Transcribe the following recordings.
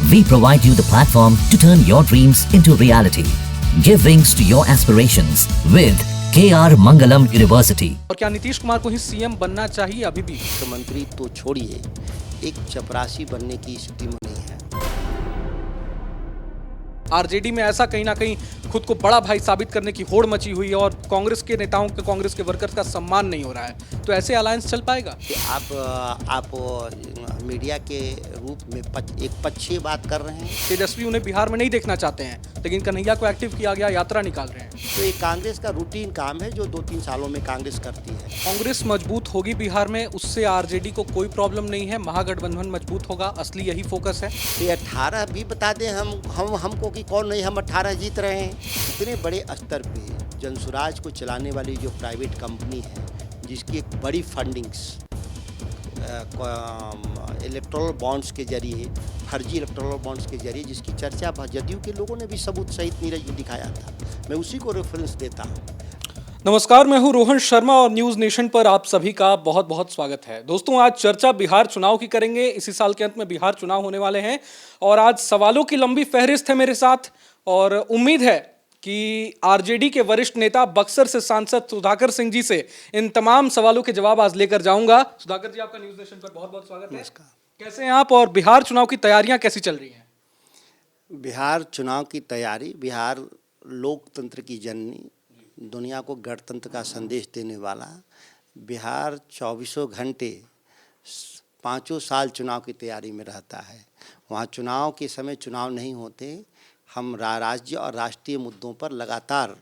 We provide you the platform to turn your dreams into reality. Give wings to your aspirations with KR Mangalam University. और क्या नीतीश कुमार को ही CM बनना चाहिए अभी भी? मुख्यमंत्री तो छोड़िए, एक चपरासी बनने की स्थिति में नहीं है। आरजेडी में ऐसा कहीं ना कहीं खुद को बड़ा भाई साबित करने की होड़ मची हुई है और कांग्रेस के नेताओं के, कांग्रेस के वर्कर्स का सम्मान नहीं हो रहा है, तो ऐसे अलायंस चल पाएगा? कि आप मीडिया के रूप में एक पक्षीय बात कर रहे हैं। तेजस्वी उन्हें बिहार में नहीं देखना चाहते हैं, लेकिन कन्हैया को एक्टिव किया गया, यात्रा निकाल रहे हैं। तो ये कांग्रेस का रूटीन काम है जो 2-3 सालों में कांग्रेस करती है। कांग्रेस मजबूत होगी बिहार में, उससे आरजेडी को कोई प्रॉब्लम नहीं है, महागठबंधन मजबूत होगा, असली यही फोकस है। ये 18 भी बता दें हमको कि कौन नहीं, हम 18 जीत रहे हैं। इतने बड़े स्तर पे जनसुराज को चलाने वाली जो प्राइवेट कंपनी है, जिसकी एक बड़ी फंडिंग्स इलेक्टोरल बॉन्ड्स के जरिए, फर्जी इलेक्टोरल बॉन्ड्स के जरिए, जिसकी चर्चा जदयू के लोगों ने भी सबूत सहित नीरज में दिखाया था, मैं उसी को रेफरेंस देता हूँ। नमस्कार, मैं हूं रोहन शर्मा और न्यूज नेशन पर आप सभी का बहुत बहुत स्वागत है। दोस्तों, आज चर्चा बिहार चुनाव की करेंगे। इसी साल के अंत में बिहार चुनाव होने वाले हैं और आज सवालों की लंबी फहरिस्त है मेरे साथ और उम्मीद है कि आरजेडी के वरिष्ठ नेता बक्सर से सांसद सुधाकर सिंह जी से इन तमाम सवालों के जवाब आज लेकर जाऊंगा। सुधाकर जी, आपका न्यूज नेशन पर बहुत बहुत स्वागत है। कैसे हैं आप और बिहार चुनाव की तैयारियां कैसी चल रही हैं? बिहार चुनाव की तैयारी, बिहार लोकतंत्र की जननी, दुनिया को गणतंत्र का संदेश देने वाला, बिहार 24 घंटे 5 साल चुनाव की तैयारी में रहता है। वहाँ चुनाव के समय चुनाव नहीं होते। हम राज्य और राष्ट्रीय मुद्दों पर लगातार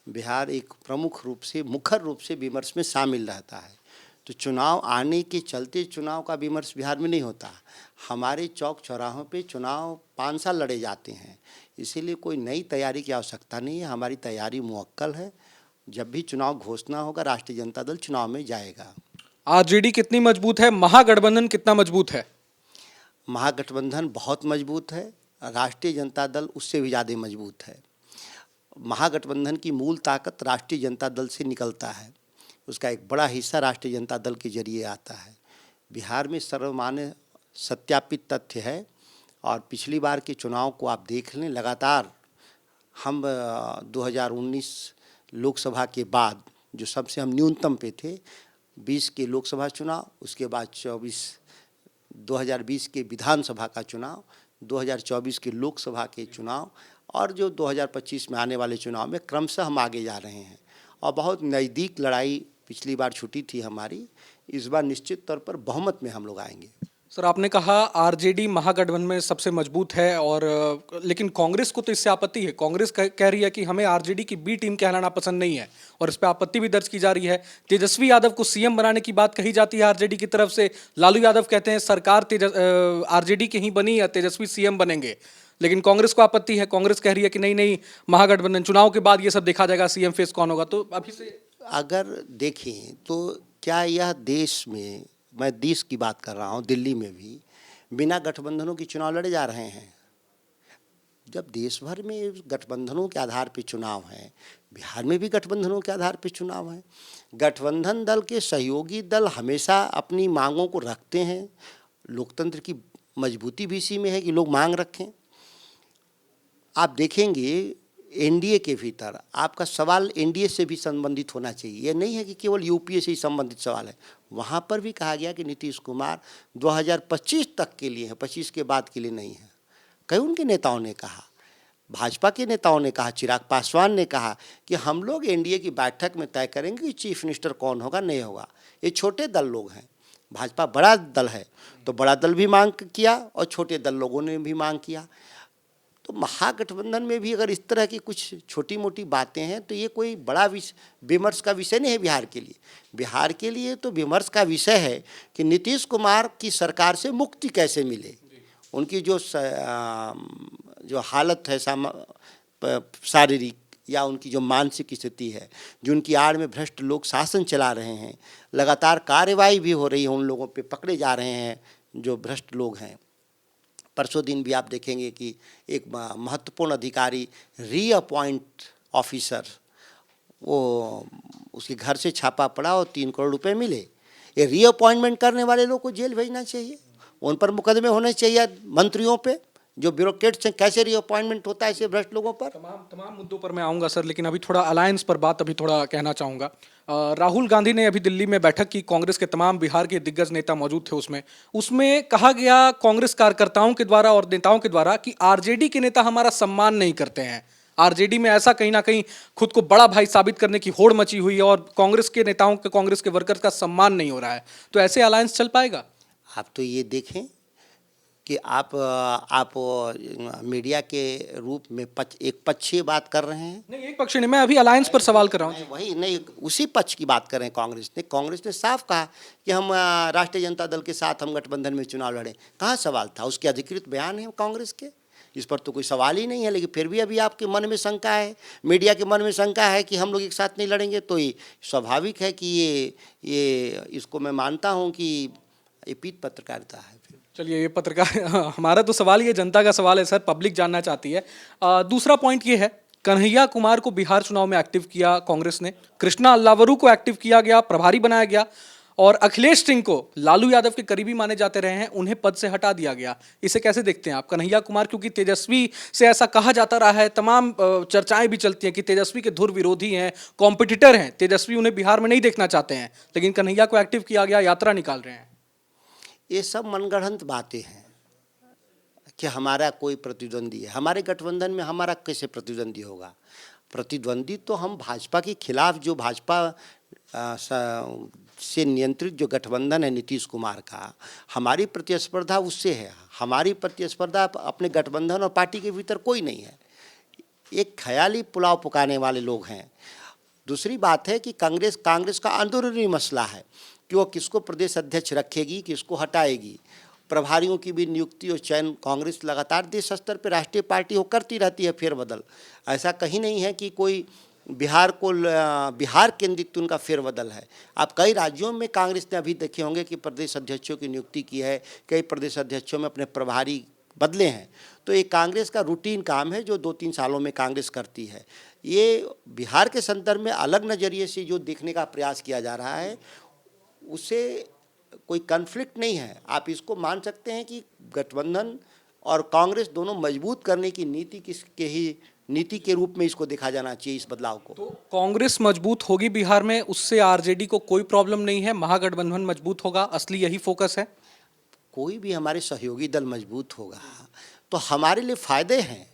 बिहार एक प्रमुख रूप से, मुखर रूप से विमर्श में शामिल रहता है। तो चुनाव आने के चलते चुनाव का विमर्श बिहार में नहीं होता। हमारे चौक चौराहों पे चुनाव 5 साल लड़े जाते हैं, इसीलिए कोई नई तैयारी की आवश्यकता नहीं है। हमारी तैयारी मुवक्कल है। जब भी चुनाव घोषणा होगा, राष्ट्रीय जनता दल चुनाव में जाएगा। आरजेडी कितनी मजबूत है, महागठबंधन कितना मजबूत है? महागठबंधन बहुत मजबूत है, राष्ट्रीय जनता दल उससे भी ज़्यादा मजबूत है। महागठबंधन की मूल ताकत राष्ट्रीय जनता दल से निकलता है, उसका एक बड़ा हिस्सा राष्ट्रीय जनता दल के जरिए आता है। बिहार में सर्वमान्य सत्यापित तथ्य है और पिछली बार के चुनाव को आप देख लें, लगातार हम 2019 लोकसभा के बाद जो सबसे हम न्यूनतम पे थे, 20 के लोकसभा चुनाव, उसके बाद 2020 के विधानसभा का चुनाव, 2024 के लोकसभा के चुनाव और जो 2025 में आने वाले चुनाव में क्रमशः हम आगे जा रहे हैं और बहुत नज़दीक लड़ाई पिछली बार छूटी थी हमारी। इस बार निश्चित तौर पर बहुमत में हम लोग आएंगे। सर, आपने कहा आरजेडी महागठबंधन में सबसे मजबूत है और लेकिन कांग्रेस को तो इससे आपत्ति है। कांग्रेस कह रही है कि हमें आरजेडी की बी टीम कहलाना पसंद नहीं है और इस पर आपत्ति भी दर्ज की जा रही है। तेजस्वी यादव को सीएम बनाने की बात कही जाती है आरजेडी की तरफ से। लालू यादव कहते हैं सरकार आरजेडी की ही बनी या तेजस्वी सीएम बनेंगे, लेकिन कांग्रेस को आपत्ति है। कांग्रेस कह रही है कि नहीं, महागठबंधन चुनाव के बाद ये सब देखा जाएगा, सीएम फेस कौन होगा। तो अभी से अगर देखें तो क्या यह देश में, मैं देश की बात कर रहा हूँ, दिल्ली में भी बिना गठबंधनों की चुनाव लड़े जा रहे हैं। जब देश भर में गठबंधनों के आधार पर चुनाव हैं, बिहार में भी गठबंधनों के आधार पर चुनाव हैं। गठबंधन दल के सहयोगी दल हमेशा अपनी मांगों को रखते हैं। लोकतंत्र की मजबूती भी इसी में है कि लोग मांग रखें। आप देखेंगे एनडीए के भीतर आपका सवाल एनडीए से भी संबंधित होना चाहिए। यह नहीं है कि केवल यूपीए से ही संबंधित सवाल है। वहाँ पर भी कहा गया कि नीतीश कुमार 2025 तक के लिए है, 25 के बाद के लिए नहीं है। कई उनके नेताओं ने कहा, भाजपा के नेताओं ने कहा, चिराग पासवान ने कहा कि हम लोग एनडीए की बैठक में तय करेंगे कि चीफ मिनिस्टर कौन होगा, नहीं होगा। ये छोटे दल लोग हैं, भाजपा बड़ा दल है, तो बड़ा दल भी मांग किया और छोटे दल लोगों ने भी मांग किया। तो महागठबंधन में भी अगर इस तरह की कुछ छोटी मोटी बातें हैं तो ये कोई बड़ा विमर्श का विषय नहीं है बिहार के लिए। बिहार के लिए तो विमर्श का विषय है कि नीतीश कुमार की सरकार से मुक्ति कैसे मिले। उनकी जो हालत है शारीरिक या उनकी जो मानसिक स्थिति है, जो उनकी आड़ में भ्रष्ट लोग शासन चला रहे हैं, लगातार कार्रवाई भी हो रही है, उन लोगों पे पकड़े जा रहे हैं जो भ्रष्ट लोग हैं। परसों दिन भी आप देखेंगे कि एक महत्वपूर्ण अधिकारी रीअपॉइंट ऑफिसर, वो उसके घर से छापा पड़ा और 3 करोड़ रुपए मिले। ये रीअपॉइंटमेंट करने वाले लोग को जेल भेजना चाहिए, उन पर मुकदमे होने चाहिए मंत्रियों पे जो ब्यूरोक्रेट्स हैं, कैसे रीअपॉइंटमेंट होता है ऐसे भ्रष्ट लोगों पर। तमाम मुद्दों पर मैं आऊंगा सर, लेकिन अभी थोड़ा अलायंस पर बात अभी थोड़ा कहना चाहूंगा। राहुल गांधी ने अभी दिल्ली में बैठक की, कांग्रेस के तमाम बिहार के दिग्गज नेता मौजूद थे उसमें। उसमें कहा गया कांग्रेस कार्यकर्ताओं के द्वारा और नेताओं के द्वारा कि आरजेडी के नेता हमारा सम्मान नहीं करते हैं। आरजेडी में ऐसा कहीं ना कहीं खुद को बड़ा भाई साबित करने की होड़ मची हुई है और कांग्रेस के नेताओं के, कांग्रेस के वर्कर्स का सम्मान नहीं हो रहा है। तो ऐसे अलायंस चल पाएगा? आप तो ये देखें कि आप मीडिया के रूप में एक पक्षीय बात कर रहे हैं। नहीं, एक पक्ष नहीं, मैं अभी अलायंस पर सवाल कर रहा हूँ। वही नहीं, उसी पक्ष की बात कर रहे हैं। कांग्रेस ने साफ कहा कि हम राष्ट्रीय जनता दल के साथ हम गठबंधन में चुनाव लड़ें। कहाँ सवाल था? उसके अधिकृत बयान है कांग्रेस के, इस पर तो कोई सवाल ही नहीं है। लेकिन फिर भी अभी आपके मन में शंका है, मीडिया के मन में शंका है कि हम लोग एक साथ नहीं लड़ेंगे। तो ये स्वाभाविक है कि ये इसको मैं मानता हूँ कि ये पीठ पत्रकारिता है। चलिए, ये पत्रकार हमारा तो सवाल, ये जनता का सवाल है सर, पब्लिक जानना चाहती है। दूसरा पॉइंट ये है, कन्हैया कुमार को बिहार चुनाव में एक्टिव किया कांग्रेस ने, कृष्णा अल्लावरू को एक्टिव किया गया, प्रभारी बनाया गया, और अखिलेश सिंह को, लालू यादव के करीबी माने जाते रहे हैं, उन्हें पद से हटा दिया गया। इसे कैसे देखते हैं आप? कन्हैया कुमार, क्योंकि तेजस्वी से ऐसा कहा जाता रहा है, तमाम चर्चाएं भी चलती हैं कि तेजस्वी के धुर विरोधी हैं, कॉम्पिटिटर हैं, तेजस्वी उन्हें बिहार में नहीं देखना चाहते हैं, लेकिन कन्हैया को एक्टिव किया गया, यात्रा निकाल रहे हैं। ये सब मनगढ़ंत बातें हैं कि हमारा कोई प्रतिद्वंदी है। हमारे गठबंधन में हमारा कैसे प्रतिद्वंदी होगा? प्रतिद्वंदी तो हम भाजपा के खिलाफ, जो भाजपा से नियंत्रित जो गठबंधन है नीतीश कुमार का, हमारी प्रतिस्पर्धा उससे है। हमारी प्रतिस्पर्धा अपने गठबंधन और पार्टी के भीतर कोई नहीं है। एक ख्याली पुलाव पकाने वाले लोग हैं। दूसरी बात है कि कांग्रेस का अंदरूनी मसला है कि वो किसको प्रदेश अध्यक्ष रखेगी, किसको हटाएगी। प्रभारियों की भी नियुक्ति और चयन कांग्रेस लगातार देश स्तर पर राष्ट्रीय पार्टी हो करती रहती है फेरबदल। ऐसा कहीं नहीं है कि कोई बिहार केंद्रित उनका फेरबदल है। आप कई राज्यों में कांग्रेस ने अभी देखे होंगे कि प्रदेश अध्यक्षों की नियुक्ति की है, कई प्रदेश अध्यक्षों में अपने प्रभारी बदले हैं। तो ये कांग्रेस का रूटीन काम है जो 2-3 सालों में कांग्रेस करती है। ये बिहार के संदर्भ में अलग नज़रिए से जो देखने का प्रयास किया जा रहा है, उससे कोई कन्फ्लिक्ट नहीं है। आप इसको मान सकते हैं कि गठबंधन और कांग्रेस दोनों मजबूत करने की नीति के रूप में इसको देखा जाना चाहिए, इस बदलाव को। तो कांग्रेस मजबूत होगी बिहार में, उससे आरजेडी को कोई प्रॉब्लम नहीं है, महागठबंधन मजबूत होगा, असली यही फोकस है। कोई भी हमारे सहयोगी दल मजबूत होगा तो हमारे लिए फ़ायदे हैं,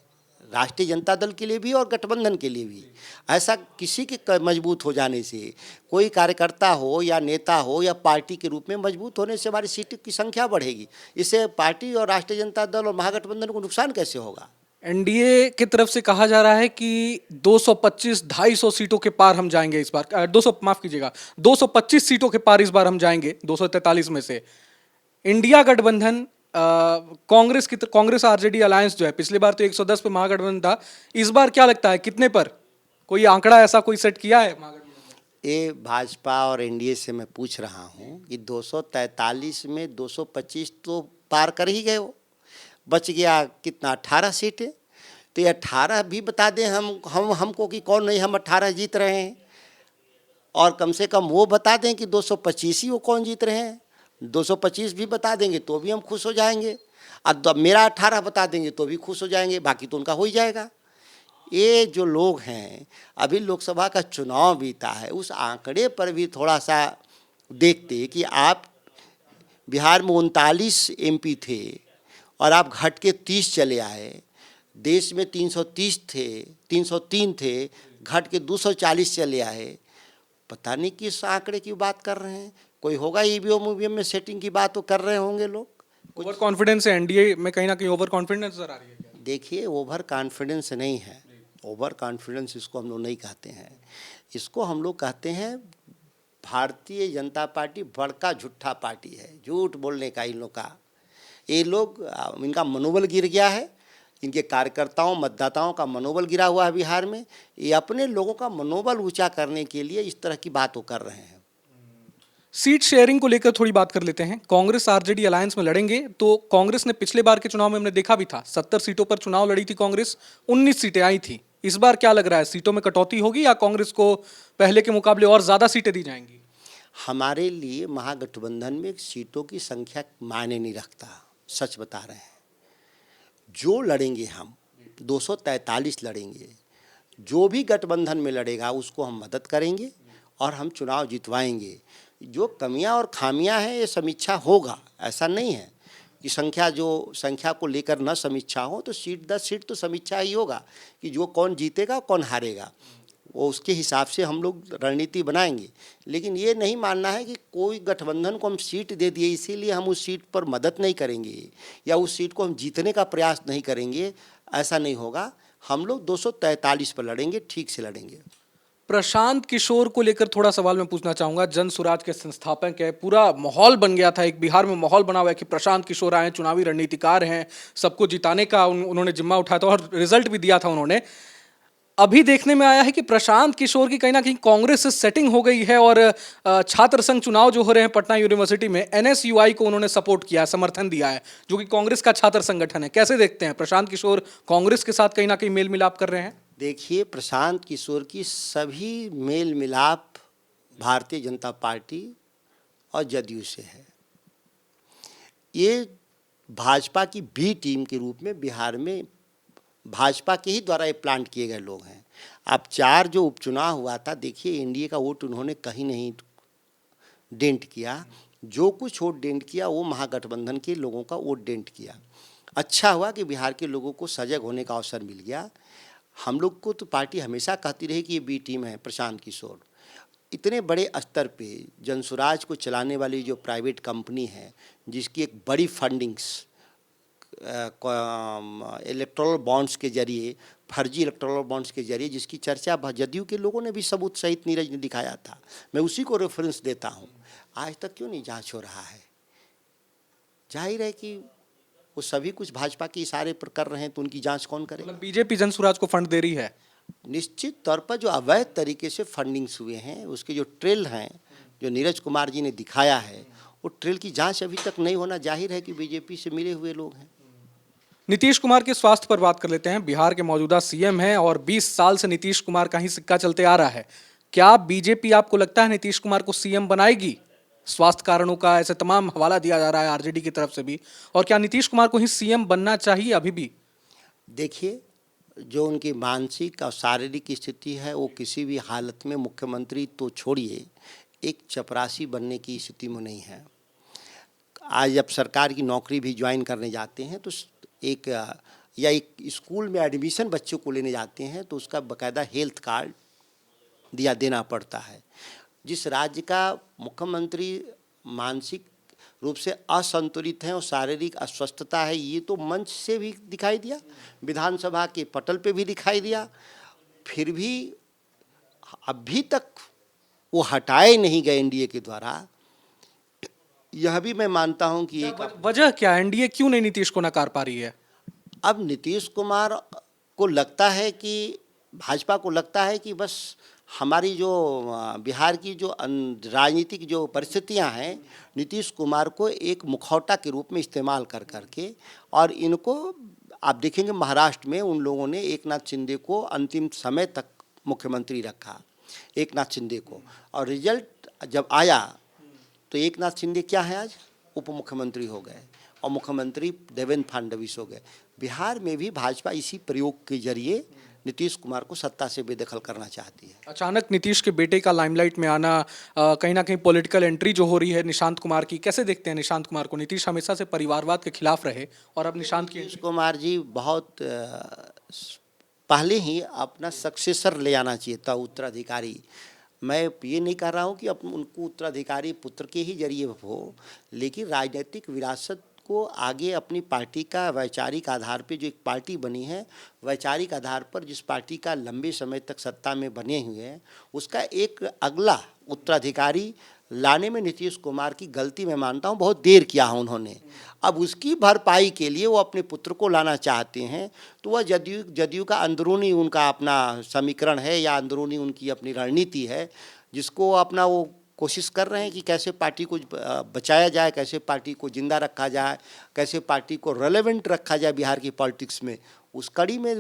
राष्ट्रीय जनता दल के लिए भी और गठबंधन के लिए भी। ऐसा किसी के मजबूत हो जाने से, कोई कार्यकर्ता हो या नेता हो या पार्टी के रूप में मजबूत होने से हमारी सीटों की संख्या बढ़ेगी। इससे पार्टी और राष्ट्रीय जनता दल और महागठबंधन को नुकसान कैसे होगा? एनडीए की तरफ से कहा जा रहा है कि 225-250 सीटों के पार हम जाएंगे इस बार। 225 सीटों के पार इस बार हम जाएंगे 243 में से। इंडिया गठबंधन, कांग्रेस आरजेडी अलायंस जो है, पिछली बार तो 110 पे महागठबंधन था, इस बार क्या लगता है कितने पर? कोई आंकड़ा ऐसा कोई सेट किया है महागठबंधन? ये भाजपा और एनडीए से मैं पूछ रहा हूँ कि 243 में 225 तो पार कर ही गए हो, बच गया कितना? 18 सीटें। तो ये 18 भी बता दें हमको कि कौन नहीं, हम 18 जीत रहे हैं, और कम से कम वो बता दें कि 225 ही वो कौन जीत रहे हैं। 225 भी बता देंगे तो भी हम खुश हो जाएंगे, अब मेरा 18 बता देंगे तो भी खुश हो जाएंगे, बाकी तो उनका हो ही जाएगा। ये जो लोग हैं, अभी लोकसभा का चुनाव बीता है, उस आंकड़े पर भी थोड़ा सा देखते कि आप बिहार में 39 एमपी थे और आप घट के 30 चले आए। देश में 303 थे, घट के 240 चले आए। पता नहीं किस आंकड़े की बात कर रहे हैं। कोई होगा ईवीएम में सेटिंग की बात तो कर रहे होंगे लोग। ओवर कॉन्फिडेंस है एनडीए में, कहीं ना कहीं ओवर कॉन्फिडेंस नजर आ रही है क्या? देखिए, ओवर कॉन्फिडेंस नहीं है, ओवर कॉन्फिडेंस इसको हम लोग नहीं कहते हैं। इसको हम लोग कहते हैं भारतीय जनता पार्टी बड़का झूठा पार्टी है, झूठ बोलने का इन लोग का। ये लोग, इनका मनोबल गिर गया है, इनके कार्यकर्ताओं मतदाताओं का मनोबल गिरा हुआ है बिहार में। ये अपने लोगों का मनोबल ऊंचा करने के लिए इस तरह की बात वो कर रहे हैं। सीट शेयरिंग को लेकर थोड़ी बात कर लेते हैं। कांग्रेस आरजेडी अलायंस में लड़ेंगे, तो कांग्रेस ने पिछले बार के चुनाव में हमने देखा भी था, 70 सीटों पर चुनाव लड़ी थी कांग्रेस, 19 सीटें आई थी। इस बार क्या लग रहा है, सीटों में कटौती होगी या कांग्रेस को पहले के मुकाबले और ज्यादा सीटें दी जाएंगी? हमारे लिए महागठबंधन में सीटों की संख्या मायने नहीं रखता, सच बता रहे हैं। जो लड़ेंगे हम 243 लड़ेंगे, जो भी गठबंधन में लड़ेगा उसको हम मदद करेंगे और हम चुनाव जितवाएंगे। जो कमियां और खामियां हैं ये समीक्षा होगा, ऐसा नहीं है कि संख्या को लेकर न समीक्षा हो, तो सीट 10 सीट तो समीक्षा ही होगा कि जो कौन जीतेगा कौन हारेगा, वो उसके हिसाब से हम लोग रणनीति बनाएंगे। लेकिन ये नहीं मानना है कि कोई गठबंधन को हम सीट दे दिए इसीलिए हम उस सीट पर मदद नहीं करेंगे या उस सीट को हम जीतने का प्रयास नहीं करेंगे, ऐसा नहीं होगा। हम लोग 243 पर लड़ेंगे, ठीक से लड़ेंगे। प्रशांत किशोर को लेकर थोड़ा सवाल मैं पूछना चाहूंगा। जन स्वराज के संस्थापक है, पूरा माहौल बन गया था, एक बिहार में माहौल बना हुआ है कि प्रशांत किशोर आए, चुनावी रणनीतिकार हैं, सबको जिताने का उन्होंने जिम्मा उठाया था और रिजल्ट भी दिया था उन्होंने। अभी देखने में आया है कि प्रशांत किशोर की कहीं ना कहीं कांग्रेस से सेटिंग हो गई है और छात्र संघ चुनाव जो हो रहे हैं पटना यूनिवर्सिटी में, एनएसयूआई को उन्होंने सपोर्ट किया है, समर्थन दिया है, जो कि कांग्रेस का छात्र संगठन है। कैसे देखते हैं, प्रशांत किशोर कांग्रेस के साथ कहीं ना कहीं मेल मिलाप कर रहे हैं? देखिए, प्रशांत किशोर की सभी मेल मिलाप भारतीय जनता पार्टी और जदयू से है। ये भाजपा की बी टीम के रूप में बिहार में भाजपा के ही द्वारा ये प्लांट किए गए लोग हैं। अब 4 जो उपचुनाव हुआ था, देखिए एनडीए का वोट उन्होंने कहीं नहीं डेंट किया। जो कुछ वोट डेंट किया वो महागठबंधन के लोगों का वोट डेंट किया। अच्छा हुआ कि बिहार के लोगों को सजग होने का अवसर मिल गया। हम लोग को तो पार्टी हमेशा कहती रही कि ये बी टीम है प्रशांत किशोर। इतने बड़े स्तर पे जनसुराज को चलाने वाली जो प्राइवेट कंपनी है, जिसकी एक बड़ी फंडिंग्स इलेक्टोरल बॉन्ड्स के जरिए, फर्जी इलेक्टोरल बॉन्ड्स के जरिए, जिसकी चर्चा जदयू के लोगों ने भी सबूत सहित नीरज ने दिखाया था, मैं उसी को रेफरेंस देता हूँ। आज तक क्यों नहीं जांच हो रहा है? जाहिर है कि वो सभी कुछ भाजपा के इशारे पर कर रहे हैं, तो उनकी जांच कौन करे? मतलब बीजेपी जनसुराज को फंड दे रही है? निश्चित तौर पर जो अवैध तरीके से फंडिंग्स हुए हैं, उसके जो ट्रेल हैं, जो नीरज कुमार जी ने दिखाया है, वो ट्रेल की जांच अभी तक नहीं होना, जाहिर है कि बीजेपी से मिले हुए लोग हैं। नीतीश कुमार के स्वास्थ्य पर बात कर लेते हैं। बिहार के मौजूदा सीएम हैं और 20 साल से नीतीश कुमार का ही सिक्का चलते आ रहा है। क्या बीजेपी, आपको लगता है नीतीश कुमार को सीएम बनाएगी? स्वास्थ्य कारणों का ऐसे तमाम हवाला दिया जा रहा है आरजेडी की तरफ से भी, और क्या नीतीश कुमार को ही सीएम बनना चाहिए अभी भी? देखिए, जो उनकी मानसिक और शारीरिक स्थिति है, वो किसी भी हालत में मुख्यमंत्री तो छोड़िए, एक चपरासी बनने की स्थिति में नहीं है। आज जब सरकार की नौकरी भी ज्वाइन करने जाते हैं तो एक स्कूल में एडमिशन बच्चों को लेने जाते हैं तो उसका बाकायदा हेल्थ कार्ड देना पड़ता है। जिस राज्य का मुख्यमंत्री मानसिक रूप से असंतुलित हैं और शारीरिक अस्वस्थता है, ये तो मंच से भी दिखाई दिया, विधानसभा के पटल पे भी दिखाई दिया, फिर भी अभी तक वो हटाए नहीं गए एनडीए के द्वारा। यह भी मैं मानता हूं कि एक वजह क्या, एनडीए क्यों नहीं नीतीश को नकार पा रही है? अब नीतीश कुमार को लगता है कि, भाजपा को लगता है कि बस हमारी जो बिहार की जो राजनीतिक जो परिस्थितियां हैं, नीतीश कुमार को एक मुखौटा के रूप में इस्तेमाल कर करके, और इनको आप देखेंगे महाराष्ट्र में उन लोगों ने एकनाथ शिंदे को अंतिम समय तक मुख्यमंत्री रखा, एकनाथ शिंदे को, और रिजल्ट जब आया तो एकनाथ शिंदे क्या है, आज उप मुख्यमंत्री हो गए और मुख्यमंत्री देवेंद्र फडणवीस हो गए। बिहार में भी भाजपा इसी प्रयोग के जरिए नीतीश कुमार को सत्ता से बेदखल करना चाहती है। अचानक नीतीश के बेटे का लाइमलाइट में आना, कहीं ना कहीं पॉलिटिकल एंट्री जो हो रही है निशांत कुमार की, कैसे देखते हैं निशांत कुमार को? नीतीश हमेशा से परिवारवाद के खिलाफ रहे और अब निशांत की नीतीश कुमार जी बहुत पहले ही अपना सक्सेसर ले आना चाहिए था, उत्तराधिकारी। मैं ये नहीं कह रहा हूँ कि उनको उत्तराधिकारी पुत्र के ही जरिए हो, लेकिन राजनीतिक विरासत को आगे अपनी पार्टी का वैचारिक आधार पे जो एक पार्टी बनी है, वैचारिक आधार पर जिस पार्टी का लंबे समय तक सत्ता में बने हुए हैं, उसका एक अगला उत्तराधिकारी लाने में नीतीश कुमार की गलती मैं मानता हूँ, बहुत देर किया है उन्होंने। अब उसकी भरपाई के लिए वो अपने पुत्र को लाना चाहते हैं, तो वह जदयू का अंदरूनी उनका अपना समीकरण है या अंदरूनी उनकी अपनी रणनीति है, जिसको अपना वो कोशिश कर रहे हैं कि कैसे पार्टी को बचाया जाए, कैसे पार्टी को जिंदा रखा जाए, कैसे पार्टी को रेलेवेंट रखा जाए बिहार की पॉलिटिक्स में। उस कड़ी में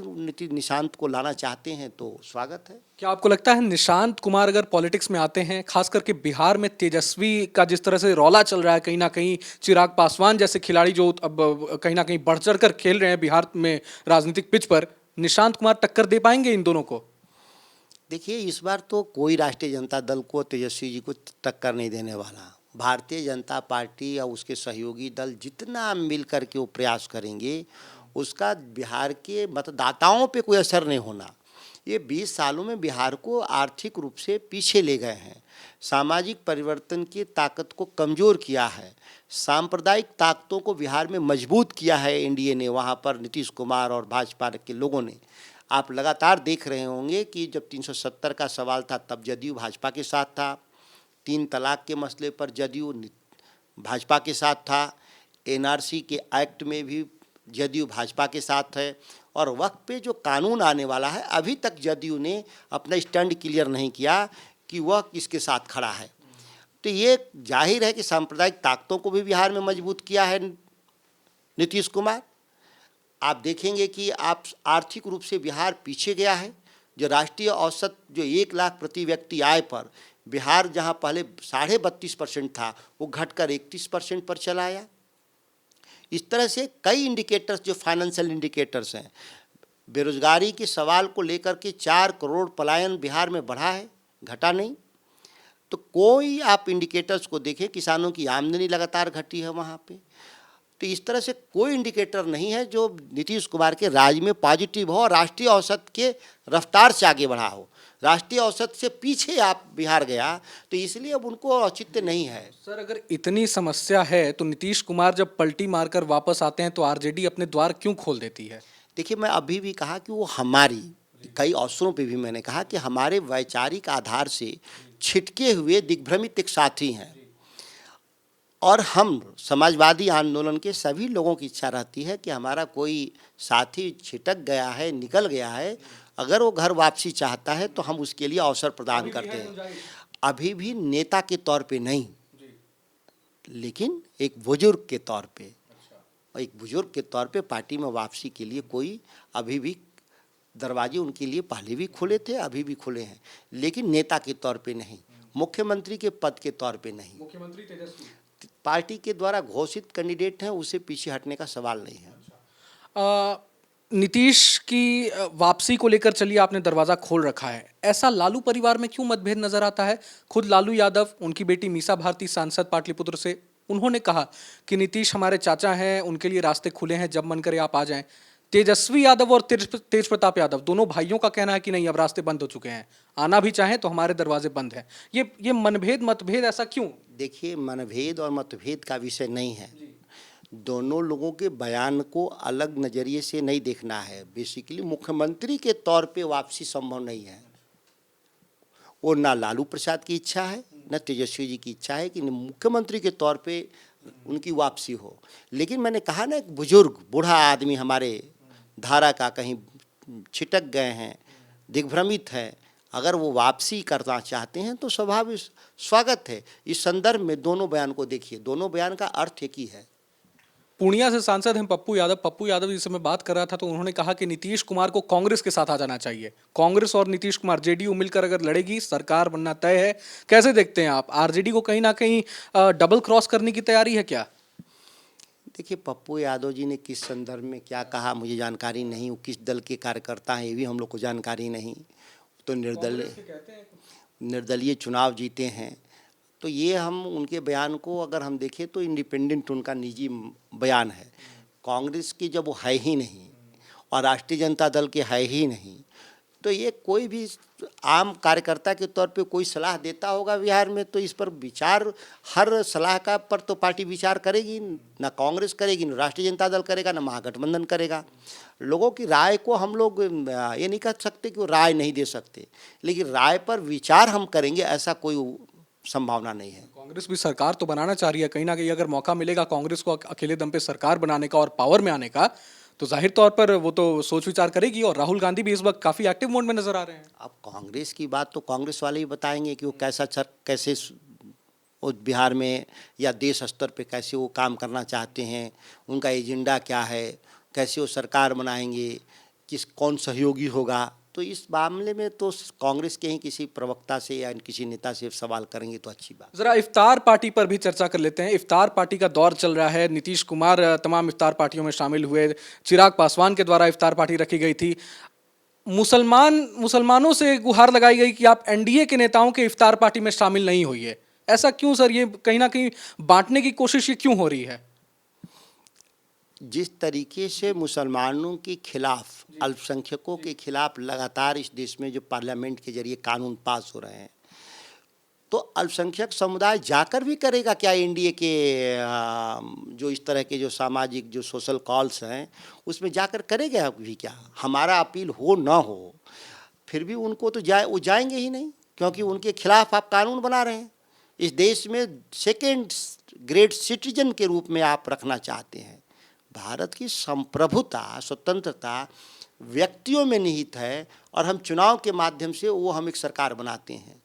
निशांत को लाना चाहते हैं तो स्वागत है। क्या आपको लगता है निशांत कुमार अगर पॉलिटिक्स में आते हैं, खास करके बिहार में तेजस्वी का जिस तरह से रौला चल रहा है, कहीं ना कहीं चिराग पासवान जैसे खिलाड़ी जो अब कहीं ना कहीं बढ़ चढ़ कर खेल रहे हैं बिहार में राजनीतिक पिच पर, निशांत कुमार टक्कर दे पाएंगे इन दोनों को? देखिए, इस बार तो कोई राष्ट्रीय जनता दल को तेजस्वी जी को टक्कर नहीं देने वाला। भारतीय जनता पार्टी या उसके सहयोगी दल जितना मिल कर के वो प्रयास करेंगे, उसका बिहार के मतदाताओं पे कोई असर नहीं होना। ये 20 सालों में बिहार को आर्थिक रूप से पीछे ले गए हैं, सामाजिक परिवर्तन की ताकत को कमज़ोर किया है, सांप्रदायिक ताकतों को बिहार में मजबूत किया है एनडीए ने, वहाँ पर नीतीश कुमार और भाजपा के लोगों ने। आप लगातार देख रहे होंगे कि जब 370 का सवाल था तब जदयू भाजपा के साथ था, 3 तलाक के मसले पर जदयू भाजपा के साथ था, एनआरसी के एक्ट में भी जदयू भाजपा के साथ है, और वक्त पे जो कानून आने वाला है अभी तक जदयू ने अपना स्टैंड क्लियर नहीं किया कि वह किसके साथ खड़ा है। तो ये जाहिर है कि सांप्रदायिक ताकतों को भी बिहार में मजबूत किया है नीतीश कुमार। आप देखेंगे कि आप आर्थिक रूप से बिहार पीछे गया है। जो राष्ट्रीय औसत जो 1 लाख प्रति व्यक्ति आय पर बिहार जहां पहले 32.5% था, वो घटकर 31% पर चला आया। इस तरह से कई इंडिकेटर्स जो फाइनेंशियल इंडिकेटर्स हैं, बेरोजगारी के सवाल को लेकर के 4 करोड़ पलायन बिहार में बढ़ा है, घटा नहीं। तो कोई आप इंडिकेटर्स को देखें, किसानों की आमदनी लगातार घटी है वहाँ पे। तो इस तरह से कोई इंडिकेटर नहीं है जो नीतीश कुमार के राज में पॉजिटिव हो और राष्ट्रीय औसत के रफ्तार से आगे बढ़ा हो। राष्ट्रीय औसत से पीछे आप बिहार गया, तो इसलिए अब उनको औचित्य नहीं है। सर, अगर इतनी समस्या है तो नीतीश कुमार जब पलटी मारकर वापस आते हैं तो आरजेडी अपने द्वार क्यों खोल देती है? देखिए, मैं अभी भी कहा कि वो हमारी कई अवसरों पे भी मैंने कहा कि हमारे वैचारिक आधार से छिटके हुए दिग्भ्रमित एक साथी हैं, और हम समाजवादी आंदोलन के सभी लोगों की इच्छा रहती है कि हमारा कोई साथी छिटक गया है, निकल गया है, अगर वो घर वापसी चाहता है तो हम उसके लिए अवसर प्रदान करते हैं। अभी भी नेता के तौर पे नहीं, लेकिन एक बुजुर्ग के तौर पे, एक बुजुर्ग के तौर पे पार्टी में वापसी के लिए कोई अभी भी दरवाजे उनके लिए पहले भी खुले थे, अभी भी खुले हैं, लेकिन नेता के तौर पे नहीं, मुख्यमंत्री के पद के तौर पे नहीं। मुख्यमंत्री तेजस्वी पार्टी के द्वारा घोषित कैंडिडेट हैं, उसे पीछे हटने का सवाल नहीं है। नीतीश की वापसी को लेकर चलिए आपने दरवाजा खोल रखा है, ऐसा लालू परिवार में क्यों मतभेद नजर आता है? खुद लालू यादव, उनकी बेटी मीसा भारती सांसद पाटलिपुत्र से, उन्होंने कहा कि नीतीश हमारे चाचा हैं, उनके लिए रास्ते खुले हैं, जब मन करे आप आ जाएं। तेजस्वी यादव और तेज प्रताप यादव दोनों भाइयों का कहना है कि नहीं, अब रास्ते बंद हो चुके हैं, आना भी चाहें तो हमारे दरवाजे बंद हैं। ये मतभेद ऐसा क्यों? देखिए, मनभेद और मतभेद का विषय नहीं है। दोनों लोगों के बयान को अलग नज़रिए से नहीं देखना है। बेसिकली मुख्यमंत्री के तौर पे वापसी संभव नहीं है। वो ना लालू प्रसाद की इच्छा है, न तेजस्वी जी की इच्छा है कि मुख्यमंत्री के तौर पे उनकी वापसी हो। लेकिन मैंने कहा ना, एक बुजुर्ग बूढ़ा आदमी हमारे धारा का कहीं छिटक गए हैं, दिग्भ्रमित है, अगर वो वापसी करना चाहते हैं तो स्वाभाविक स्वागत है। इस संदर्भ में दोनों बयान को देखिए, दोनों बयान का अर्थ एक ही है। पूर्णिया से सांसद हैं पप्पू यादव जिससे मैं बात कर रहा था तो उन्होंने कहा कि नीतीश कुमार को कांग्रेस के साथ आ जाना चाहिए। कांग्रेस और नीतीश कुमार, जेडीयू मिलकर अगर लड़ेगी, सरकार बनना तय है। कैसे देखते हैं आप? आरजेडी को कहीं ना कहीं डबल क्रॉस करने की तैयारी है क्या? देखिए, पप्पू यादव जी ने किस संदर्भ में क्या कहा मुझे जानकारी नहीं, वो किस दल के कार्यकर्ता हैं ये भी हम लोग को जानकारी नहीं। तो निर्दलीय चुनाव जीते हैं, तो ये हम उनके बयान को अगर हम देखें तो इंडिपेंडेंट उनका निजी बयान है। कांग्रेस की जब वो है ही नहीं और राष्ट्रीय जनता दल के है ही नहीं, तो ये कोई भी आम कार्यकर्ता के तौर पे कोई सलाह देता होगा बिहार में, तो इस पर विचार, हर सलाह का पर तो पार्टी विचार करेगी, ना कांग्रेस करेगी, ना राष्ट्रीय जनता दल करेगा, ना महागठबंधन करेगा। लोगों की राय को हम लोग ये नहीं कह सकते कि वो राय नहीं दे सकते, लेकिन राय पर विचार हम करेंगे ऐसा कोई संभावना नहीं है। कांग्रेस भी सरकार तो बनाना चाह रही है, कहीं ना कहीं अगर मौका मिलेगा कांग्रेस को अकेले दम पे सरकार बनाने का और पावर में आने का, तो जाहिर तौर पर वो तो सोच विचार करेगी। और राहुल गांधी भी इस वक्त काफी एक्टिव मोड में नजर आ रहे हैं। अब कांग्रेस की बात तो कांग्रेस वाले ही बताएंगे कि वो कैसे और बिहार में या देश स्तर पे कैसे वो काम करना चाहते हैं, उनका एजेंडा क्या है, कैसे वो सरकार बनाएंगे, कौन सहयोगी होगा। तो इस मामले में तो कांग्रेस के ही किसी प्रवक्ता से या किसी नेता से सवाल करेंगे तो अच्छी बात। जरा इफ्तार पार्टी पर भी चर्चा कर लेते हैं। इफ्तार पार्टी का दौर चल रहा है। नीतीश कुमार तमाम इफ्तार पार्टियों में शामिल हुए। चिराग पासवान के द्वारा इफ्तार पार्टी रखी गई थी। मुसलमानों से गुहार लगाई गई कि आप एनडीए के नेताओं के इफ्तार पार्टी में शामिल नहीं होइए। ऐसा क्यों सर? ये कहीं ना कहीं बांटने की कोशिश ये क्यों हो रही है? जिस तरीके से मुसलमानों के खिलाफ, अल्पसंख्यकों के खिलाफ लगातार इस देश में जो पार्लियामेंट के जरिए कानून पास हो रहे हैं, तो अल्पसंख्यक समुदाय जाकर भी करेगा क्या एनडीए के जो इस तरह के जो सामाजिक जो सोशल कॉल्स हैं उसमें जाकर करेगा भी क्या? हमारा अपील हो ना हो, फिर भी उनको तो वो जाएंगे ही नहीं, क्योंकि उनके खिलाफ आप कानून बना रहे हैं। इस देश में सेकेंड ग्रेड सिटीजन के रूप में आप रखना चाहते हैं। भारत की संप्रभुता, स्वतंत्रता व्यक्तियों में निहित है और हम चुनाव के माध्यम से वो हम एक सरकार बनाते हैं।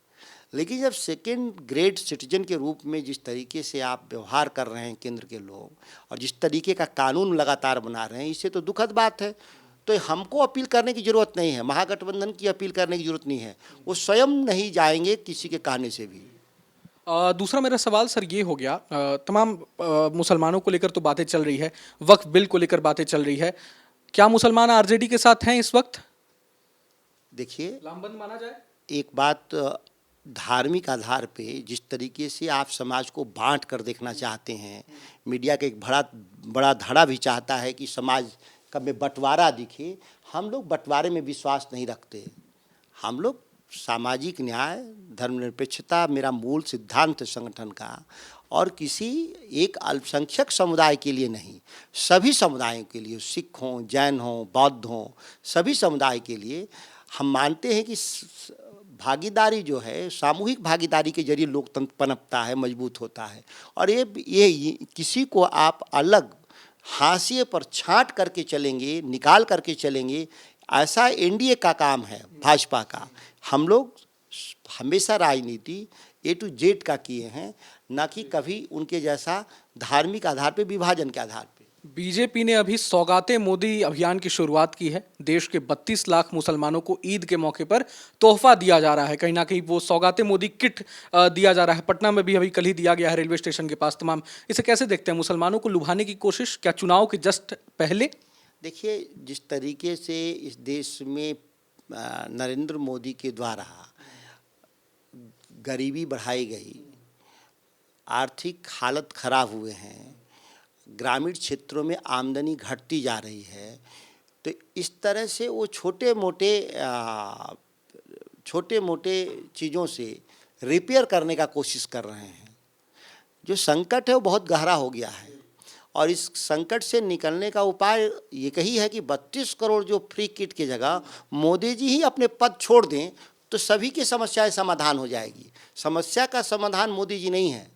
लेकिन जब सेकेंड ग्रेड सिटीजन के रूप में जिस तरीके से आप व्यवहार कर रहे हैं केंद्र के लोग, और जिस तरीके का कानून लगातार बना रहे हैं, इससे तो दुखद बात है। तो हमको अपील करने की ज़रूरत नहीं है, महागठबंधन की अपील करने की ज़रूरत नहीं है, वो स्वयं नहीं जाएंगे किसी के कहने से भी। दूसरा मेरा सवाल सर ये हो गया, तमाम मुसलमानों को लेकर तो बातें चल रही है, वक्फ बिल को लेकर बातें चल रही है। क्या मुसलमान आरजेडी के साथ हैं इस वक्त? देखिए, लामबंद माना जाए? एक बात, धार्मिक आधार पे जिस तरीके से आप समाज को बांट कर देखना चाहते हैं, मीडिया का एक बड़ा धड़ा भी चाहता है कि समाज का में बंटवारा दिखे। हम लोग बंटवारे में विश्वास नहीं रखते। हम लोग सामाजिक न्याय, धर्मनिरपेक्षता मेरा मूल सिद्धांत संगठन का, और किसी एक अल्पसंख्यक समुदाय के लिए नहीं, सभी समुदायों के लिए, सिख हों, जैन हों, बौद्ध हों, सभी समुदाय के लिए हम मानते हैं कि भागीदारी जो है, सामूहिक भागीदारी के जरिए लोकतंत्र पनपता है, मजबूत होता है। और ये किसी को आप अलग हाशिए पर छांट करके चलेंगे, निकाल करके चलेंगे, ऐसा एनडीए का काम है, भाजपा का। हम लोग हमेशा राजनीति ए टू जेड का किए हैं, ना कि कभी उनके जैसा धार्मिक आधार पे, विभाजन के आधार पे। बीजेपी ने अभी सौगाते मोदी अभियान की शुरुआत की है। देश के 32 लाख मुसलमानों को ईद के मौके पर तोहफा दिया जा रहा है। कहीं ना कहीं वो सौगाते मोदी किट दिया जा रहा है। पटना में भी अभी कल ही दिया गया है, रेलवे स्टेशन के पास तमाम। इसे कैसे देखते हैं? मुसलमानों को लुभाने की कोशिश, क्या चुनाव के जस्ट पहले? देखिए, जिस तरीके से इस देश में नरेंद्र मोदी के द्वारा गरीबी बढ़ाई गई, आर्थिक हालत खराब हुए हैं, ग्रामीण क्षेत्रों में आमदनी घटती जा रही है, तो इस तरह से वो छोटे मोटे चीज़ों से रिपेयर करने का कोशिश कर रहे हैं। जो संकट है वो बहुत गहरा हो गया है, और इस संकट से निकलने का उपाय ये कही है कि 32 करोड़ जो फ्री किट की जगह मोदी जी ही अपने पद छोड़ दें तो सभी की समस्याएं समाधान हो जाएगी। समस्या का समाधान मोदी जी नहीं है।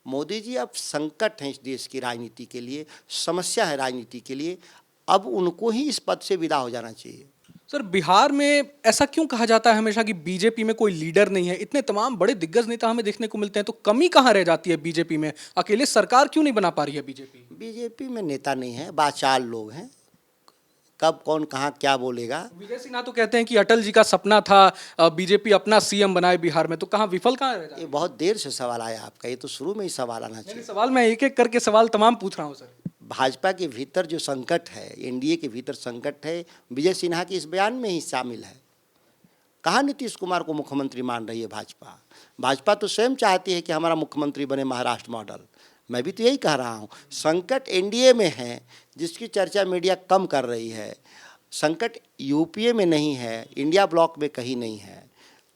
मोदी जी अब संकट हैं इस देश की राजनीति के लिए, समस्या है राजनीति के लिए। अब उनको ही इस पद से विदा हो जाना चाहिए। सर, बिहार में ऐसा क्यों कहा जाता है हमेशा कि बीजेपी में कोई लीडर नहीं है? इतने तमाम बड़े दिग्गज नेता हमें देखने को मिलते हैं, तो कमी कहाँ रह जाती है बीजेपी में? अकेले सरकार क्यों नहीं बना पा रही है बीजेपी? बीजेपी में नेता नहीं है, बाचाल लोग हैं। कब कौन कहाँ क्या बोलेगा। विजय सिन्हा तो कहते हैं कि अटल जी का सपना था बीजेपी अपना सीएम बनाए बिहार में, तो कहाँ विफल कहाँ रह जाती है? ये बहुत देर से सवाल आया आपका, ये तो शुरू में ही सवाल आना चाहिए। सवाल मैं एक एक करके सवाल तमाम पूछ रहा हूँ सर। भाजपा के भीतर जो संकट है, एनडीए के भीतर संकट है, विजय सिन्हा के इस बयान में ही शामिल है। कहाँ नीतीश कुमार को मुख्यमंत्री मान रही है भाजपा? भाजपा तो स्वयं चाहती है कि हमारा मुख्यमंत्री बने महाराष्ट्र मॉडल। मैं भी तो यही कह रहा हूँ, संकट एनडीए में है जिसकी चर्चा मीडिया कम कर रही है। संकट यूपीए में नहीं है, इंडिया ब्लॉक में कहीं नहीं है।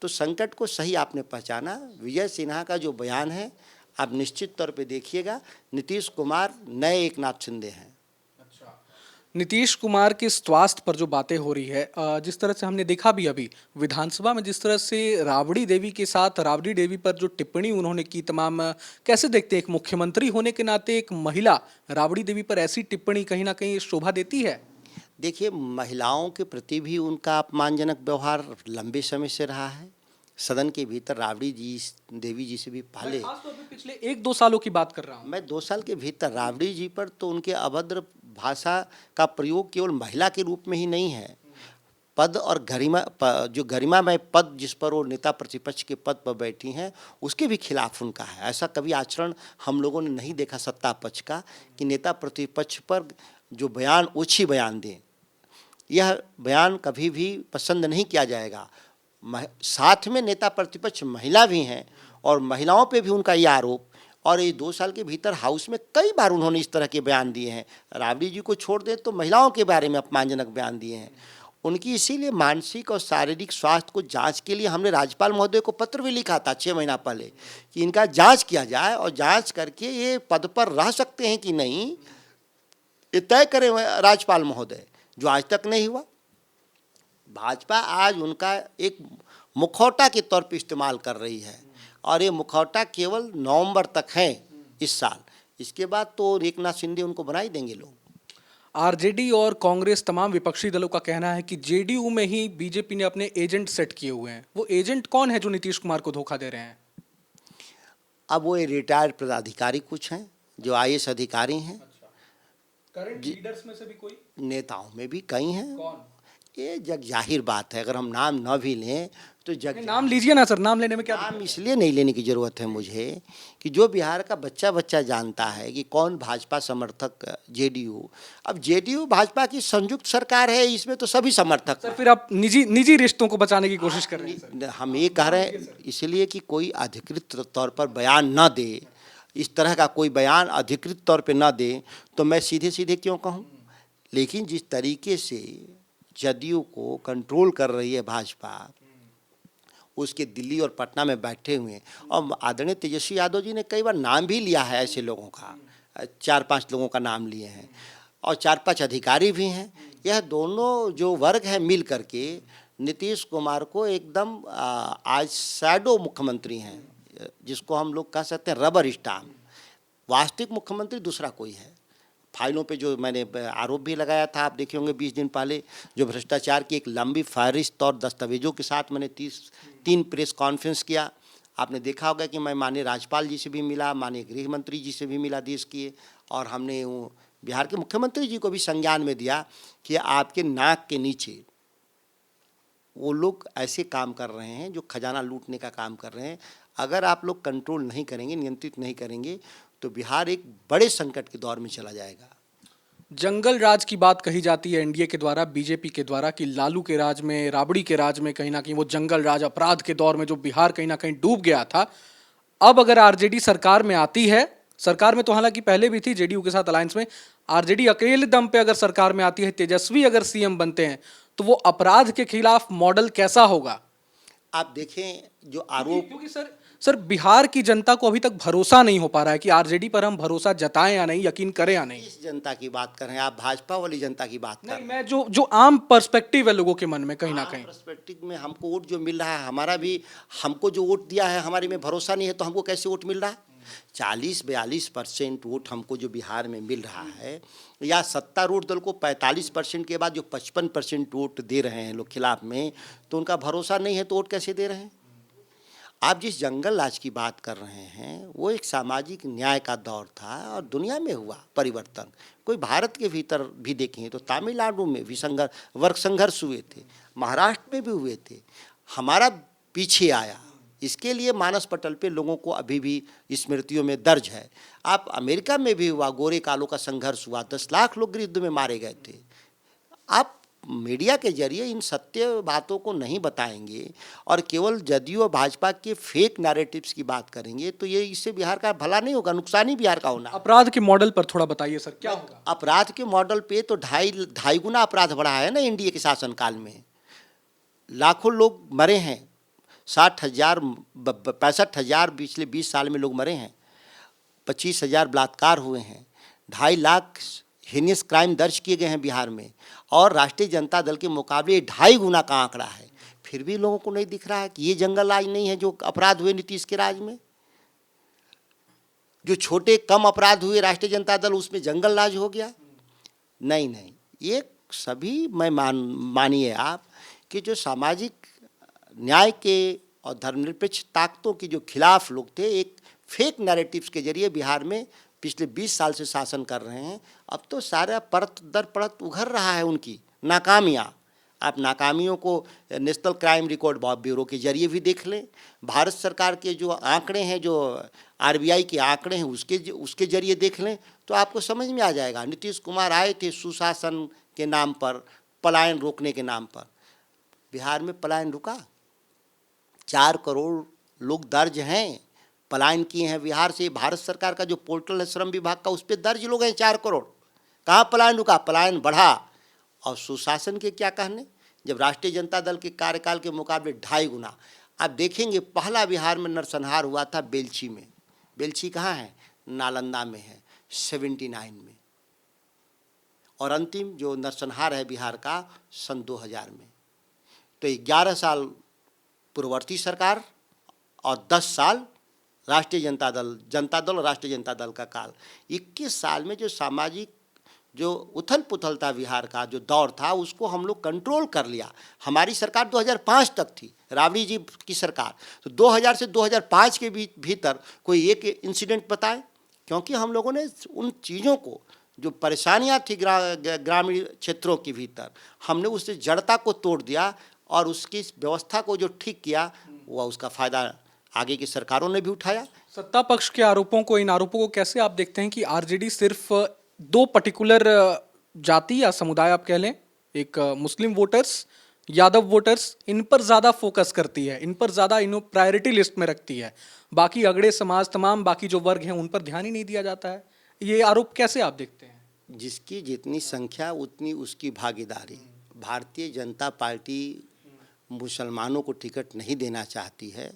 तो संकट को सही आपने पहचाना। विजय सिन्हा का जो बयान है, आप निश्चित तौर पे देखिएगा, नीतीश कुमार नए एकनाथ शिंदे हैं। नीतीश कुमार के स्वास्थ्य पर जो बातें हो रही है, जिस तरह से हमने देखा भी अभी विधानसभा में, जिस तरह से राबड़ी देवी के साथ राबड़ी देवी पर जो टिप्पणी उन्होंने की तमाम, कैसे देखते हैं? एक मुख्यमंत्री होने के नाते एक महिला राबड़ी देवी पर ऐसी टिप्पणी कहीं ना कहीं शोभा देती है? देखिए, महिलाओं के प्रति भी उनका अपमानजनक व्यवहार लंबे समय से रहा है। सदन के भीतर राबड़ी जी देवी जी से भी पहले, खास तौर पे पिछले 1-2 सालों की बात कर रहा हूँ। मैं 2 साल के भीतर राबड़ी जी पर तो उनके अभद्र भाषा का प्रयोग केवल महिला के रूप में ही नहीं है, पद और जो गरिमामय पद जिस पर वो नेता प्रतिपक्ष के पद पर बैठी हैं उसके भी खिलाफ उनका है। ऐसा कभी आचरण हम लोगों ने नहीं देखा सत्ता पक्ष का कि नेता प्रतिपक्ष पर जो बयान ओछी बयान दें। यह बयान कभी भी पसंद नहीं किया जाएगा। साथ में नेता प्रतिपक्ष महिला भी हैं और महिलाओं पे भी उनका ये आरोप, और ये 2 साल के भीतर हाउस में कई बार उन्होंने इस तरह के बयान दिए हैं। राबड़ी जी को छोड़ दें तो महिलाओं के बारे में अपमानजनक बयान दिए हैं। उनकी इसीलिए मानसिक और शारीरिक स्वास्थ्य को जांच के लिए हमने राज्यपाल महोदय को पत्र भी लिखा था 6 महीना पहले कि इनका जांच किया जाए और जांच करके ये पद पर रह सकते हैं कि नहीं ये तय करें राज्यपाल महोदय, जो आज तक नहीं हुआ। भाजपा आज उनका एक मुखौटा के तौर पर इस्तेमाल कर रही है और ये मुखौटा केवल नवंबर तक है इस साल। इसके बाद तो एकनाथ शिंदे उनको बना ही देंगे लोग। आरजेडी और कांग्रेस तमाम विपक्षी दलों का कहना है कि जेडीयू में ही बीजेपी ने अपने एजेंट सेट किए हुए हैं। वो एजेंट कौन है जो नीतीश कुमार को धोखा दे रहे हैं? अब वो रिटायर्ड पदाधिकारी कुछ हैं जो आईएएस अधिकारी हैं। करंट लीडर्स में से भी कोई? नेताओं में भी कई हैं। कौन? ये जग जाहिर बात है, अगर हम नाम न भी लें तो नाम लीजिए ना सर, नाम लेने में क्या नाम इसलिए नहीं लेने की ज़रूरत है मुझे कि जो बिहार का बच्चा बच्चा जानता है कि कौन भाजपा समर्थक जेडीयू। अब जेडीयू भाजपा की संयुक्त सरकार है, इसमें तो सभी समर्थक। सर फिर आप निजी रिश्तों को बचाने की कोशिश कर रहे हैं सर। हम ये कह रहे हैं इसलिए कि कोई अधिकृत तौर पर बयान न दे, इस तरह का कोई बयान अधिकृत तौर पर न दे तो मैं सीधे सीधे क्यों कहूँ। लेकिन जिस तरीके से जदयू को कंट्रोल कर रही है भाजपा, उसके दिल्ली और पटना में बैठे हुए हैं, और आदरणीय तेजस्वी यादव जी ने कई बार नाम भी लिया है ऐसे लोगों का, 4-5 लोगों का नाम लिए हैं और 4-5 अधिकारी भी हैं। यह दोनों जो वर्ग है मिल करके नीतीश कुमार को एकदम आज शैडो मुख्यमंत्री हैं, जिसको हम लोग कह सकते हैं रबर स्टाम्प। वास्तविक मुख्यमंत्री दूसरा कोई है। फाइलों पे जो मैंने आरोप भी लगाया था, आप देखे होंगे 20 दिन पहले, जो भ्रष्टाचार की एक लंबी फहरिस्त और दस्तावेजों के साथ मैंने 3 प्रेस कॉन्फ्रेंस किया। आपने देखा होगा कि मैं माननीय राज्यपाल जी से भी मिला, माननीय गृह मंत्री जी से भी मिला देश के, और हमने बिहार के मुख्यमंत्री जी को भी संज्ञान में दिया कि आपके नाक के नीचे वो लोग ऐसे काम कर रहे हैं जो खजाना लूटने का काम कर रहे हैं। अगर आप लोग कंट्रोल नहीं करेंगे, नियंत्रित नहीं करेंगे तो बिहार एक बड़े संकट के दौर में चला जाएगा। जंगल राज की बात कही जाती है एनडीए के द्वारा, बीजेपी के द्वारा, कि लालू के राज में, राबड़ी के राज में कहीं ना कहीं वो जंगल राज अपराध के दौर में जो बिहार कहीं ना कहीं डूब गया था। अब अगर आरजेडी सरकार में आती है, सरकार में तो हालांकि पहले भी थी जेडीयू के साथ अलायंस में, आरजेडी अकेले दम पे अगर सरकार में आती है, तेजस्वी अगर सीएम बनते हैं, तो वो अपराध के खिलाफ मॉडल कैसा होगा? आप देखें जो आरोप, क्योंकि सर बिहार की जनता को अभी तक भरोसा नहीं हो पा रहा है कि आरजेडी पर हम भरोसा जताएं या नहीं, यकीन करें या नहीं। इस जनता की बात कर रहे हैं आप, भाजपा वाली जनता की बात कर रहे हैं। मैं जो आम पर्सपेक्टिव है लोगों के मन में, कहीं ना कहीं पर्सपेक्टिव में हमको वोट जो मिल रहा है, हमारा भी, हमको जो वोट दिया है हमारे में भरोसा नहीं है तो हमको कैसे वोट मिल रहा है? 40-42% वोट हमको जो बिहार में मिल रहा है, या सत्तारूढ़ दल को 45% के बाद जो 55% वोट दे रहे हैं लोग खिलाफ में, तो उनका भरोसा नहीं है तो वोट कैसे दे रहे हैं? आप जिस जंगल राज की बात कर रहे हैं वो एक सामाजिक न्याय का दौर था और दुनिया में हुआ परिवर्तन। कोई भारत के भीतर भी देखें तो तमिलनाडु में भी वर्ग संघर्ष हुए थे, महाराष्ट्र में भी हुए थे, हमारा पीछे आया। इसके लिए मानस पटल पे लोगों को अभी भी स्मृतियों में दर्ज है। आप अमेरिका में भी हुआ, गोरे कालों का संघर्ष हुआ, 10 लाख लोग युद्ध में मारे गए थे। आप मीडिया के जरिए इन सत्य बातों को नहीं बताएंगे और केवल जदयू और भाजपा के फेक नैरेटिव्स की बात करेंगे तो ये, इससे बिहार का भला नहीं होगा, नुकसान ही बिहार का होना। अपराध के मॉडल पर थोड़ा बताइए सर, क्या होगा? अपराध के मॉडल पे तो ढाई गुना अपराध बढ़ा है ना एनडीए के शासनकाल में। लाखों लोग मरे हैं, 60,000 65,000 पिछले 20 साल में लोग मरे हैं, 25,000 बलात्कार हुए हैं, 2.5 लाख हीनियस क्राइम दर्ज किए गए हैं बिहार में, और राष्ट्रीय जनता दल के मुकाबले 2.5 गुना का आंकड़ा है। फिर भी लोगों को नहीं दिख रहा है कि ये जंगल राज नहीं है जो अपराध हुए नीतीश के राज में। जो छोटे कम अपराध हुए राष्ट्रीय जनता दल, उसमें जंगल राज हो गया। नहीं, ये सभी, मैं मानिए आप कि जो सामाजिक न्याय के और धर्मनिरपेक्ष ताकतों के जो खिलाफ लोग थे, एक फेक नैरेटिव्स के जरिए बिहार में पिछले 20 साल से शासन कर रहे हैं। अब तो सारा परत दर परत उघर रहा है उनकी नाकामियाँ। आप नाकामियों को नेशनल क्राइम रिकॉर्ड ब्यूरो के जरिए भी देख लें, भारत सरकार के जो आंकड़े हैं, जो आरबीआई के आंकड़े हैं, उसके जरिए देख लें, तो आपको समझ में आ जाएगा। नीतीश कुमार आए थे सुशासन के नाम पर, पलायन रोकने के नाम पर। बिहार में पलायन रुका? 4 करोड़ लोग दर्ज हैं, पलायन किए हैं बिहार से। भारत सरकार का जो पोर्टल है श्रम विभाग का, उस पर दर्ज लोग हैं 4 करोड़। कहाँ पलायन रुका? पलायन बढ़ा। और सुशासन के क्या कहने, जब राष्ट्रीय जनता दल के कार्यकाल के मुकाबले 2.5 गुना। आप देखेंगे पहला बिहार में नरसंहार हुआ था बेलछी में। बेलछी कहाँ है? नालंदा में है, 79 में। और अंतिम जो नरसंहार है बिहार का, सन 2000 में। तो 11 साल पूर्ववर्ती सरकार और 10 साल राष्ट्रीय जनता दल और राष्ट्रीय जनता दल का काल। 21 साल में जो सामाजिक जो उथल पुथल था बिहार का, जो दौर था, उसको हम लोग कंट्रोल कर लिया। हमारी सरकार 2005 तक थी, राबड़ी जी की सरकार। तो 2000 से 2005 के भीतर कोई एक इंसिडेंट बताएं, क्योंकि हम लोगों ने उन चीज़ों को, जो परेशानियां थी ग्रामीण क्षेत्रों के भीतर, हमने उससे जड़ता को तोड़ दिया और उसकी व्यवस्था को जो ठीक किया, वह उसका फ़ायदा आगे की सरकारों ने भी उठाया। सत्ता पक्ष के आरोपों को, इन आरोपों को कैसे आप देखते हैं कि आरजेडी सिर्फ 2 पर्टिकुलर जाति या समुदाय आप कह लें, एक मुस्लिम वोटर्स, यादव वोटर्स, इन पर ज़्यादा फोकस करती है, इन पर ज़्यादा इन्हों प्रायोरिटी लिस्ट में रखती है, बाकी अगड़े समाज, तमाम बाकी जो वर्ग हैं उन पर ध्यान ही नहीं दिया जाता है? ये आरोप कैसे आप देखते हैं? जिसकी जितनी संख्या उतनी उसकी भागीदारी। भारतीय जनता पार्टी मुसलमानों को टिकट नहीं देना चाहती है,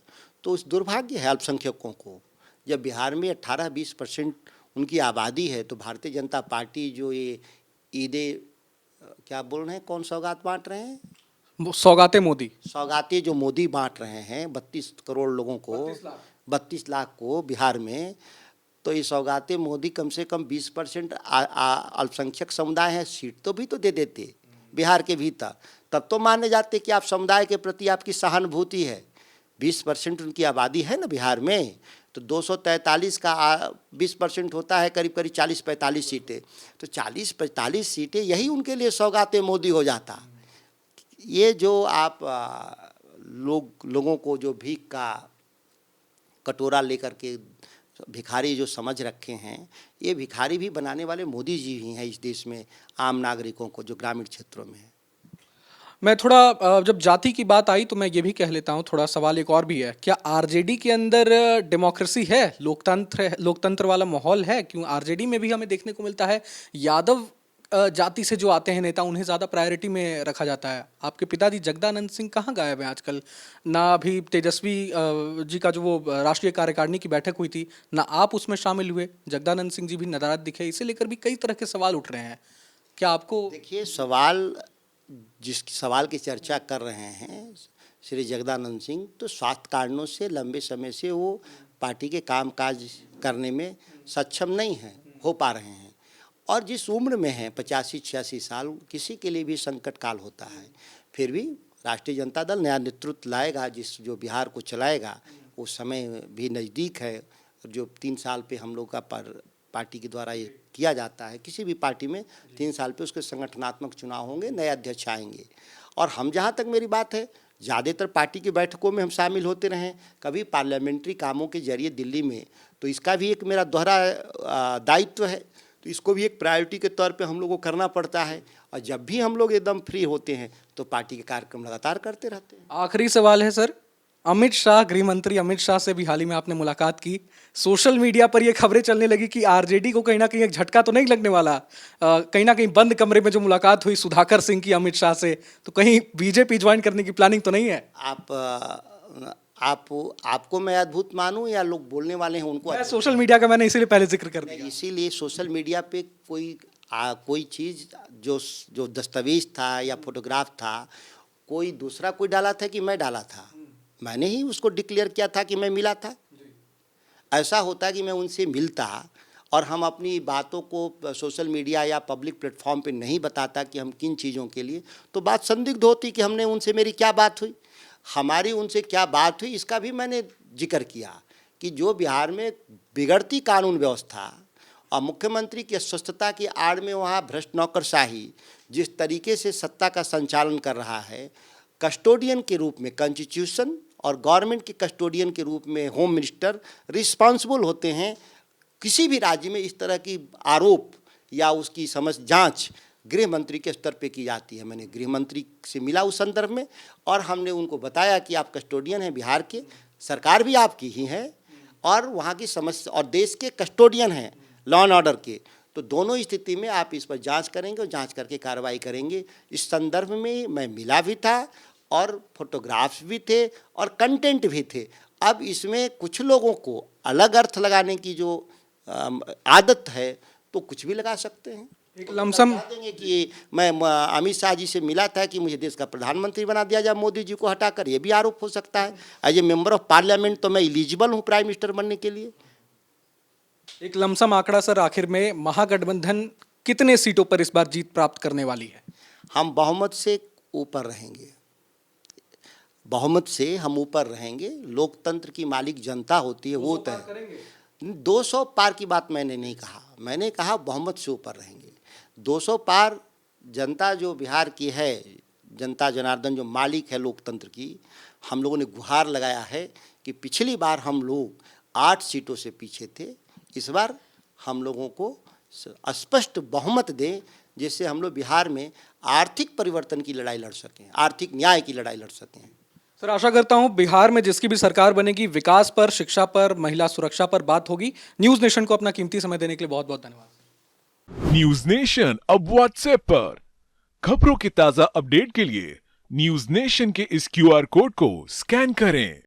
तो उस दुर्भाग्य है अल्पसंख्यकों को। जब बिहार में 18-20% उनकी आबादी है, तो भारतीय जनता पार्टी जो ये ईदे क्या बोल रहे हैं, कौन सौगात बांट रहे हैं? सौगाते मोदी, सौगातें जो मोदी बांट रहे हैं 32 करोड़ लोगों को, 32 लाख को बिहार में, तो ये सौगातें मोदी कम से कम 20% अल्पसंख्यक समुदाय है, सीट तो भी तो दे देते बिहार के भीतर, तब तो माने जाते कि आप समुदाय के प्रति आपकी सहानुभूति है। 20% उनकी आबादी है ना बिहार में, तो 243 का 20% होता है करीब करीब 40-45 सीटें। तो 40-45 सीटें यही उनके लिए सौगाते मोदी हो जाता। ये जो आप लोगों को जो भीख का कटोरा लेकर के भिखारी जो समझ रखे हैं, ये भिखारी भी बनाने वाले मोदी जी ही हैं इस देश में, आम नागरिकों को जो ग्रामीण क्षेत्रों में है। मैं थोड़ा जब जाति की बात आई तो मैं ये भी कह लेता हूँ, थोड़ा सवाल एक और भी है, क्या आरजेडी के अंदर डेमोक्रेसी है, लोकतंत्र वाला माहौल है? क्यों आरजेडी में भी हमें देखने को मिलता है यादव जाति से जो आते हैं नेता, उन्हें ज़्यादा प्रायोरिटी में रखा जाता है। आपके पिताजी जगदानंद सिंह कहाँ गायब हैं आजकल? ना अभी तेजस्वी जी का जो वो राष्ट्रीय कार्यकारिणी की बैठक हुई थी, ना आप उसमें शामिल हुए, जगदानंद सिंह जी भी नाराज दिखे। इसे लेकर भी कई तरह के सवाल उठ रहे हैं। क्या आपको? देखिए, जिस सवाल की चर्चा कर रहे हैं श्री जगदानंद सिंह, तो स्वास्थ्य कारणों से लंबे समय से वो पार्टी के कामकाज करने में सक्षम नहीं हैं, हो पा रहे हैं। और जिस उम्र में हैं 85-86 साल, किसी के लिए भी संकट काल होता है। फिर भी राष्ट्रीय जनता दल नया नेतृत्व लाएगा, जो बिहार को चलाएगा। वो समय भी नज़दीक है, जो 3 साल पे हम लोग का पार्टी के द्वारा ये किया जाता है। किसी भी पार्टी में 3 साल पे उसके संगठनात्मक चुनाव होंगे, नए अध्यक्ष आएंगे। और हम, जहाँ तक मेरी बात है, ज़्यादातर पार्टी की बैठकों में हम शामिल होते रहें, कभी पार्लियामेंट्री कामों के जरिए दिल्ली में, तो इसका भी एक मेरा दोहरा दायित्व है। तो इसको भी एक प्रायोरिटी के तौर पे हम लोग को करना पड़ता है। और जब भी हम लोग एकदम फ्री होते हैं तो पार्टी के कार्यक्रम लगातार करते रहते हैं। आखिरी सवाल है सर, अमित शाह, गृह मंत्री अमित शाह से भी हाल ही में आपने मुलाकात की। सोशल मीडिया पर ये खबरें चलने लगी कि आरजेडी को कहीं ना कहीं एक झटका तो नहीं लगने वाला? कहीं ना कहीं बंद कमरे में जो मुलाकात हुई सुधाकर सिंह की अमित शाह से, तो कहीं बीजेपी ज्वाइन करने की प्लानिंग तो नहीं है? आपको मैं अद्भुत मानूं या लोग बोलने वाले हैं उनको? मैं सोशल मीडिया का मैंने इसीलिए पहले जिक्र कर दिया। इसीलिए सोशल मीडिया पे कोई चीज़ जो दस्तावेज था या फोटोग्राफ था, कोई दूसरा कोई डाला था कि मैं डाला था? मैंने ही उसको डिक्लेयर किया था कि मैं मिला था। ऐसा होता कि मैं उनसे मिलता और हम अपनी बातों को सोशल मीडिया या पब्लिक प्लेटफॉर्म पे नहीं बताता कि हम किन चीज़ों के लिए, तो बात संदिग्ध होती कि हमने उनसे मेरी क्या बात हुई। हमारी उनसे क्या बात हुई इसका भी मैंने जिक्र किया कि जो बिहार में बिगड़ती कानून व्यवस्था और मुख्यमंत्री की अस्वस्थता की आड़ में वहाँ भ्रष्ट नौकरशाही जिस तरीके से सत्ता का संचालन कर रहा है, कस्टोडियन के रूप में कॉन्स्टिट्यूशन और गवर्नमेंट के कस्टोडियन के रूप में होम मिनिस्टर रिस्पॉन्सिबल होते हैं। किसी भी राज्य में इस तरह की आरोप या उसकी समझ जांच गृह मंत्री के स्तर पे की जाती है। मैंने गृह मंत्री से मिला उस संदर्भ में और हमने उनको बताया कि आप कस्टोडियन हैं बिहार के, सरकार भी आपकी ही है और वहाँ की समस्या और देश के कस्टोडियन हैं लॉ एंड ऑर्डर के, तो दोनों स्थिति में आप इस पर जांच करेंगे और जांच करके कार्रवाई करेंगे। इस संदर्भ में मैं मिला भी था और फोटोग्राफ्स भी थे और कंटेंट भी थे। अब इसमें कुछ लोगों को अलग अर्थ लगाने की जो आदत है तो कुछ भी लगा सकते हैं। एक लमसम देंगे कि मैं अमित शाह जी से मिला था कि मुझे देश का प्रधानमंत्री बना दिया जाए मोदी जी को हटाकर, ये भी आरोप हो सकता है। As a member of parliament तो मैं एलिजिबल हूँ प्राइम मिनिस्टर बनने के लिए। एक लमसम आंकड़ा सर, आखिर में महागठबंधन कितने सीटों पर इस बार जीत प्राप्त करने वाली है? हम बहुमत से ऊपर रहेंगे, बहुमत से हम ऊपर रहेंगे। लोकतंत्र की मालिक जनता होती है, वो तय 200 पार की बात मैंने नहीं कहा, मैंने कहा बहुमत से ऊपर रहेंगे। 200 पार जनता जो बिहार की है, जनता जनार्दन जो मालिक है लोकतंत्र की, हम लोगों ने गुहार लगाया है कि पिछली बार हम लोग 8 सीटों से पीछे थे, इस बार हम लोगों को स्पष्ट बहुमत दें जिससे हम लोग बिहार में आर्थिक परिवर्तन की लड़ाई लड़ सकें, आर्थिक न्याय की लड़ाई लड़ सकें। सर, आशा करता हूं बिहार में जिसकी भी सरकार बनेगी विकास पर, शिक्षा पर, महिला सुरक्षा पर बात होगी। न्यूज नेशन को अपना कीमती समय देने के लिए बहुत बहुत धन्यवाद। न्यूज नेशन अब व्हाट्सएप पर खबरों के ताजा अपडेट के लिए न्यूज नेशन के इस QR कोड को स्कैन करें।